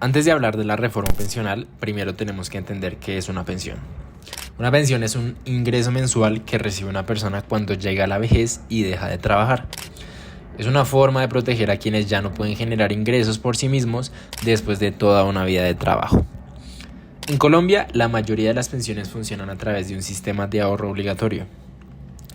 Antes de hablar de la reforma pensional, primero tenemos que entender qué es una pensión. Una pensión es un ingreso mensual que recibe una persona cuando llega a la vejez y deja de trabajar. Es una forma de proteger a quienes ya no pueden generar ingresos por sí mismos después de toda una vida de trabajo. En Colombia, la mayoría de las pensiones funcionan a través de un sistema de ahorro obligatorio.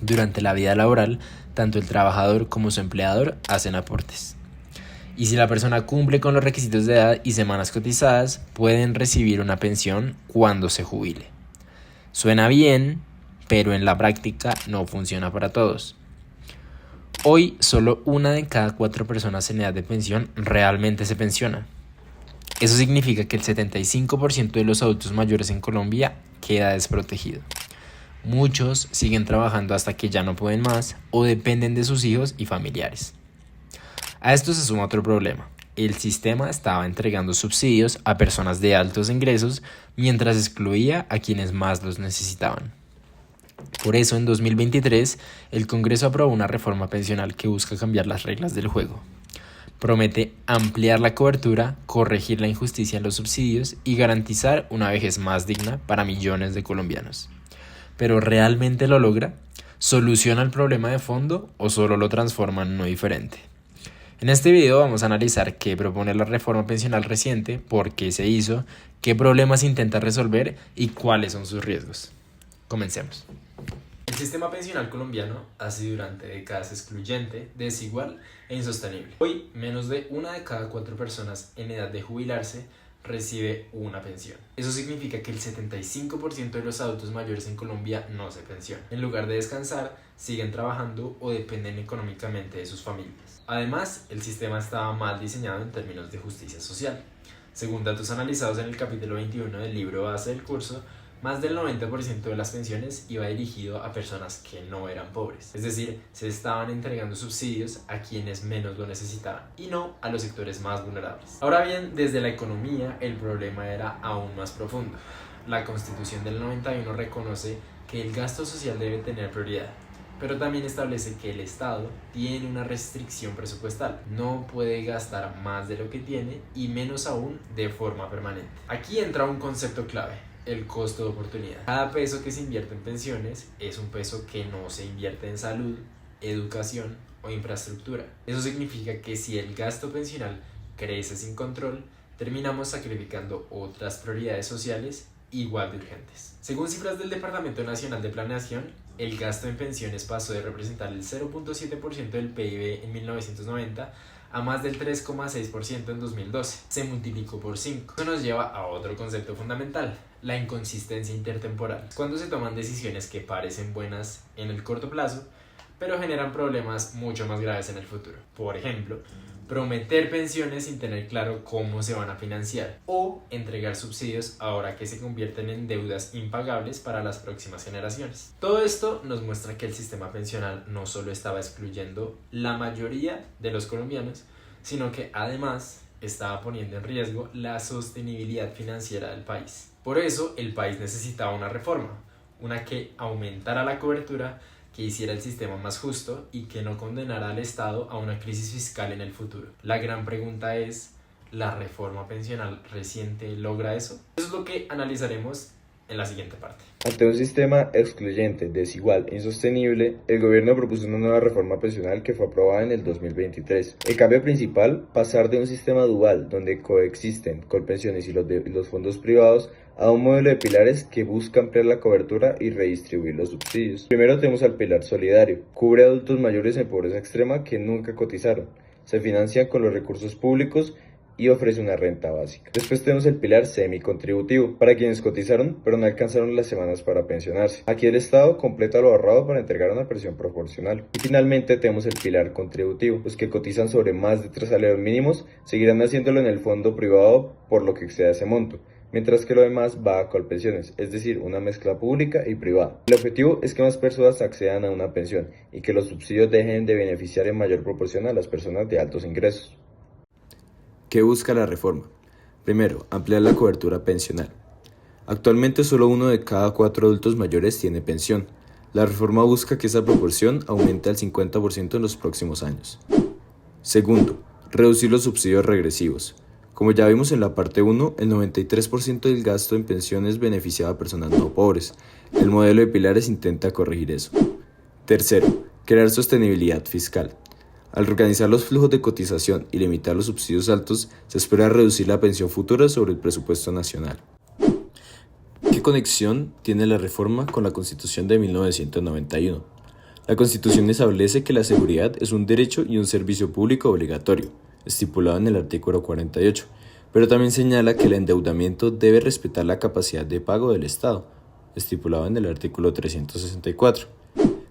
Durante la vida laboral, tanto el trabajador como su empleador hacen aportes. Y si la persona cumple con los requisitos de edad y semanas cotizadas, pueden recibir una pensión cuando se jubile. Suena bien, pero en la práctica no funciona para todos. Hoy, solo 1 de cada 4 personas en edad de pensión realmente se pensiona. Eso significa que el 75% de los adultos mayores en Colombia queda desprotegido. Muchos siguen trabajando hasta que ya no pueden más o dependen de sus hijos y familiares. A esto se suma otro problema. El sistema estaba entregando subsidios a personas de altos ingresos mientras excluía a quienes más los necesitaban. Por eso, en 2023, el Congreso aprobó una reforma pensional que busca cambiar las reglas del juego. Promete ampliar la cobertura, corregir la injusticia en los subsidios y garantizar una vejez más digna para millones de colombianos. ¿Pero realmente lo logra? ¿Soluciona el problema de fondo o solo lo transforma en uno diferente? En este video vamos a analizar qué propone la reforma pensional reciente, por qué se hizo, qué problemas intenta resolver y cuáles son sus riesgos. Comencemos. El sistema pensional colombiano ha sido durante décadas excluyente, desigual e insostenible. Hoy, menos de 1 de cada 4 personas en edad de jubilarse recibe una pensión. Eso significa que el 75% de los adultos mayores en Colombia no se pensionan. En lugar de descansar, siguen trabajando o dependen económicamente de sus familias. Además, el sistema estaba mal diseñado en términos de justicia social. Según datos analizados en el capítulo 21 del libro base del curso, más del 90% de las pensiones iba dirigido a personas que no eran pobres. Es decir, se estaban entregando subsidios a quienes menos lo necesitaban y no a los sectores más vulnerables. Ahora bien, desde la economía el problema era aún más profundo. La Constitución del 91 reconoce que el gasto social debe tener prioridad, pero también establece que el Estado tiene una restricción presupuestal. No puede gastar más de lo que tiene y menos aún de forma permanente. Aquí entra un concepto clave: el costo de oportunidad. Cada peso que se invierte en pensiones es un peso que no se invierte en salud, educación o infraestructura. Eso significa que si el gasto pensional crece sin control, terminamos sacrificando otras prioridades sociales igual de urgentes. Según cifras del Departamento Nacional de Planeación, el gasto en pensiones pasó de representar el 0.7% del PIB en 1990 a más del 3,6% en 2012. Se multiplicó por 5. Eso nos lleva a otro concepto fundamental: la inconsistencia intertemporal. Cuando se toman decisiones que parecen buenas en el corto plazo, pero generan problemas mucho más graves en el futuro. Por ejemplo, prometer pensiones sin tener claro cómo se van a financiar, o entregar subsidios ahora que se convierten en deudas impagables para las próximas generaciones. Todo esto nos muestra que el sistema pensional no solo estaba excluyendo la mayoría de los colombianos, sino que además estaba poniendo en riesgo la sostenibilidad financiera del país. Por eso el país necesitaba una reforma, una que aumentara la cobertura, que hiciera el sistema más justo y que no condenara al Estado a una crisis fiscal en el futuro. La gran pregunta es: ¿la reforma pensional reciente logra eso? Eso es lo que analizaremos en la siguiente parte. Ante un sistema excluyente, desigual e insostenible, el gobierno propuso una nueva reforma pensional que fue aprobada en el 2023. El cambio principal: pasar de un sistema dual, donde coexisten Colpensiones y los fondos privados, a un modelo de pilares que busca ampliar la cobertura y redistribuir los subsidios. Primero tenemos al pilar solidario. Cubre a adultos mayores en pobreza extrema que nunca cotizaron. Se financia con los recursos públicos y ofrece una renta básica. Después tenemos el pilar semicontributivo, para quienes cotizaron pero no alcanzaron las semanas para pensionarse. Aquí el Estado completa lo ahorrado para entregar una pensión proporcional. Y finalmente tenemos el pilar contributivo. Los que cotizan sobre más de 3 salarios mínimos seguirán haciéndolo en el fondo privado por lo que exceda ese monto, mientras que lo demás va a Colpensiones, es decir, una mezcla pública y privada. El objetivo es que más personas accedan a una pensión y que los subsidios dejen de beneficiar en mayor proporción a las personas de altos ingresos. ¿Qué busca la reforma? Primero, ampliar la cobertura pensional. Actualmente solo 1 de cada 4 adultos mayores tiene pensión. La reforma busca que esa proporción aumente al 50% en los próximos años. Segundo, reducir los subsidios regresivos. Como ya vimos en la parte 1, el 93% del gasto en pensiones beneficiaba a personas no pobres. El modelo de pilares intenta corregir eso. Tercero, crear sostenibilidad fiscal. Al organizar los flujos de cotización y limitar los subsidios altos, se espera reducir la pensión futura sobre el presupuesto nacional. ¿Qué conexión tiene la reforma con la Constitución de 1991? La Constitución establece que la seguridad es un derecho y un servicio público obligatorio, estipulado en el artículo 48, pero también señala que el endeudamiento debe respetar la capacidad de pago del Estado, estipulado en el artículo 364.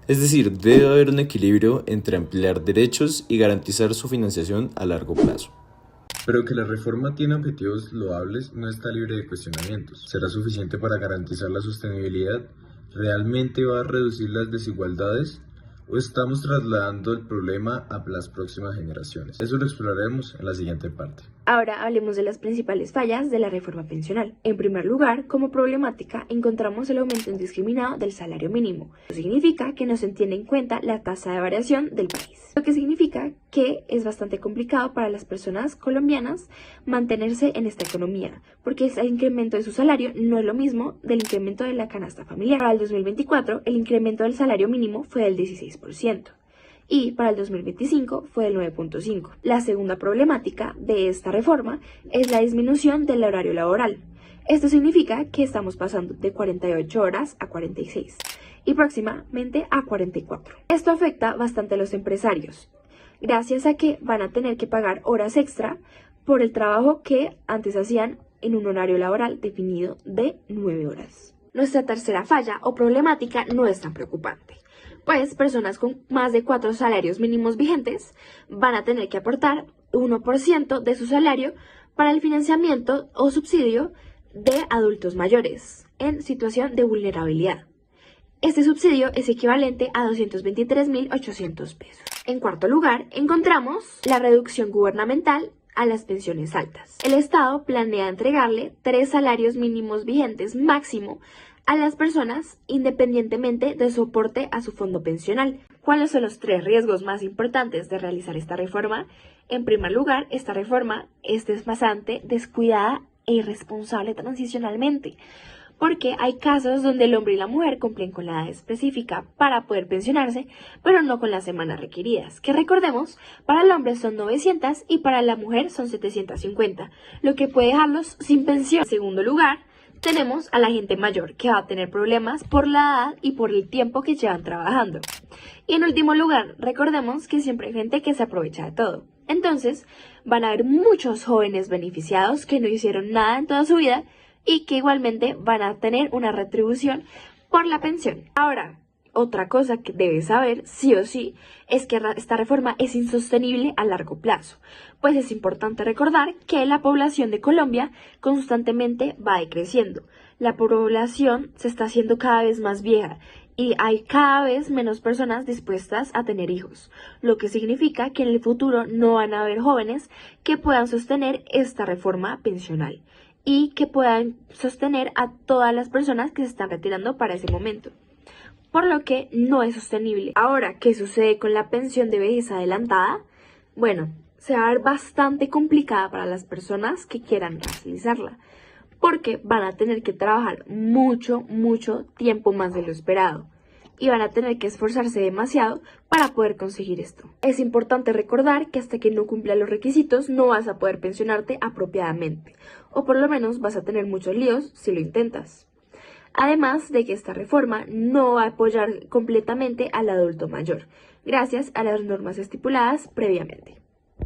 Es decir, debe haber un equilibrio entre ampliar derechos y garantizar su financiación a largo plazo. Pero que la reforma tiene objetivos loables no está libre de cuestionamientos. ¿Será suficiente para garantizar la sostenibilidad? ¿Realmente va a reducir las desigualdades? ¿O estamos trasladando el problema a las próximas generaciones? Eso lo exploraremos en la siguiente parte. Ahora hablemos de las principales fallas de la reforma pensional. En primer lugar, como problemática, encontramos el aumento indiscriminado del salario mínimo. Eso significa que no se tiene en cuenta la tasa de variación del país, lo que significa que es bastante complicado para las personas colombianas mantenerse en esta economía, porque el incremento de su salario no es lo mismo del incremento de la canasta familiar. Para el 2024, el incremento del salario mínimo fue del 16%. Y para el 2025 fue del 9.5%. La segunda problemática de esta reforma es la disminución del horario laboral. Esto significa que estamos pasando de 48 horas a 46 y próximamente a 44. Esto afecta bastante a los empresarios, gracias a que van a tener que pagar horas extra por el trabajo que antes hacían en un horario laboral definido de 9 horas. Nuestra tercera falla o problemática no es tan preocupante, pues personas con más de 4 salarios mínimos vigentes van a tener que aportar 1% de su salario para el financiamiento o subsidio de adultos mayores en situación de vulnerabilidad. Este subsidio es equivalente a 223.800 pesos. En cuarto lugar, encontramos la reducción gubernamental a las pensiones altas. El Estado planea entregarle 3 salarios mínimos vigentes máximo a las personas independientemente de su aporte a su fondo pensional. ¿Cuáles son los 3 riesgos más importantes de realizar esta reforma? En primer lugar, esta reforma es bastante descuidada e irresponsable transicionalmente, porque hay casos donde el hombre y la mujer cumplen con la edad específica para poder pensionarse, pero no con las semanas requeridas, que recordemos, para el hombre son 900 y para la mujer son 750, lo que puede dejarlos sin pensión. En segundo lugar, tenemos a la gente mayor, que va a tener problemas por la edad y por el tiempo que llevan trabajando. Y en último lugar, recordemos que siempre hay gente que se aprovecha de todo. Entonces, van a haber muchos jóvenes beneficiados que no hicieron nada en toda su vida y que igualmente van a tener una retribución por la pensión. Ahora, otra cosa que debes saber, sí o sí, es que esta reforma es insostenible a largo plazo, pues es importante recordar que la población de Colombia constantemente va decreciendo. La población se está haciendo cada vez más vieja y hay cada vez menos personas dispuestas a tener hijos, lo que significa que en el futuro no van a haber jóvenes que puedan sostener esta reforma pensional y que puedan sostener a todas las personas que se están retirando para ese momento, por lo que no es sostenible. Ahora, ¿qué sucede con la pensión de vejez adelantada? Bueno, se va a ver bastante complicada para las personas que quieran realizarla, porque van a tener que trabajar mucho tiempo más de lo esperado y van a tener que esforzarse demasiado para poder conseguir esto. Es importante recordar que hasta que no cumpla los requisitos no vas a poder pensionarte apropiadamente, o por lo menos vas a tener muchos líos si lo intentas. Además de que esta reforma no va a apoyar completamente al adulto mayor, gracias a las normas estipuladas previamente.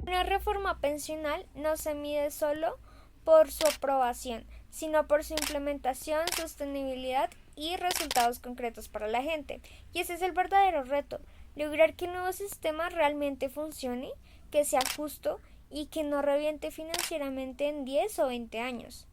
Una reforma pensional no se mide solo por su aprobación, sino por su implementación, sostenibilidad y resultados concretos para la gente. Y ese es el verdadero reto, lograr que el nuevo sistema realmente funcione, que sea justo y que no reviente financieramente en 10 o 20 años.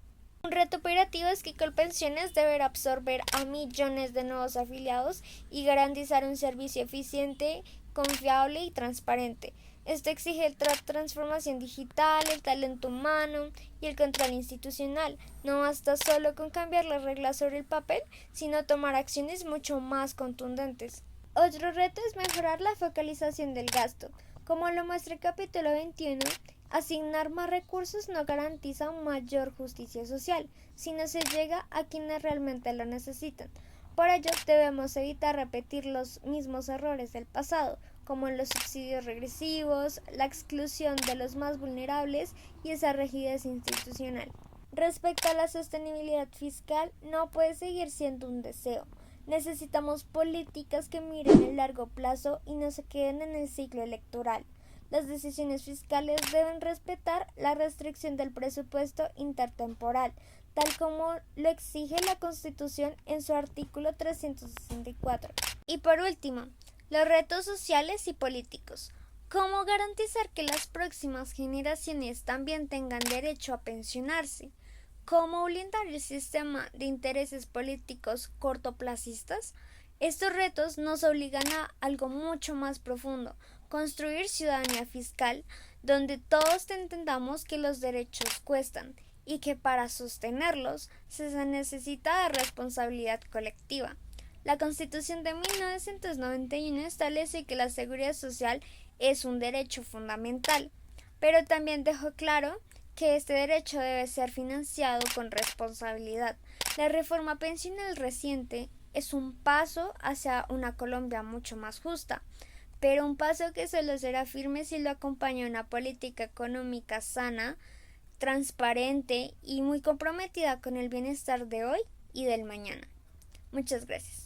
Un reto operativo es que Colpensiones deberá absorber a millones de nuevos afiliados y garantizar un servicio eficiente, confiable y transparente. Esto exige la transformación digital, el talento humano y el control institucional. No basta solo con cambiar las reglas sobre el papel, sino tomar acciones mucho más contundentes. Otro reto es mejorar la focalización del gasto. Como lo muestra el capítulo 21, Asignar más recursos no garantiza mayor justicia social, si no se llega a quienes realmente lo necesitan. Por ello, debemos evitar repetir los mismos errores del pasado, como los subsidios regresivos, la exclusión de los más vulnerables y esa rigidez institucional. Respecto a la sostenibilidad fiscal, no puede seguir siendo un deseo. Necesitamos políticas que miren el largo plazo y no se queden en el ciclo electoral. Las decisiones fiscales deben respetar la restricción del presupuesto intertemporal, tal como lo exige la Constitución en su artículo 364. Y por último, los retos sociales y políticos. ¿Cómo garantizar que las próximas generaciones también tengan derecho a pensionarse? ¿Cómo blindar el sistema de intereses políticos cortoplacistas? Estos retos nos obligan a algo mucho más profundo, construir ciudadanía fiscal, donde todos entendamos que los derechos cuestan y que para sostenerlos se necesita de responsabilidad colectiva. La Constitución de 1991 establece que la seguridad social es un derecho fundamental, pero también dejó claro que este derecho debe ser financiado con responsabilidad. La reforma pensional reciente es un paso hacia una Colombia mucho más justa, pero un paso que solo será firme si lo acompaña una política económica sana, transparente y muy comprometida con el bienestar de hoy y del mañana. Muchas gracias.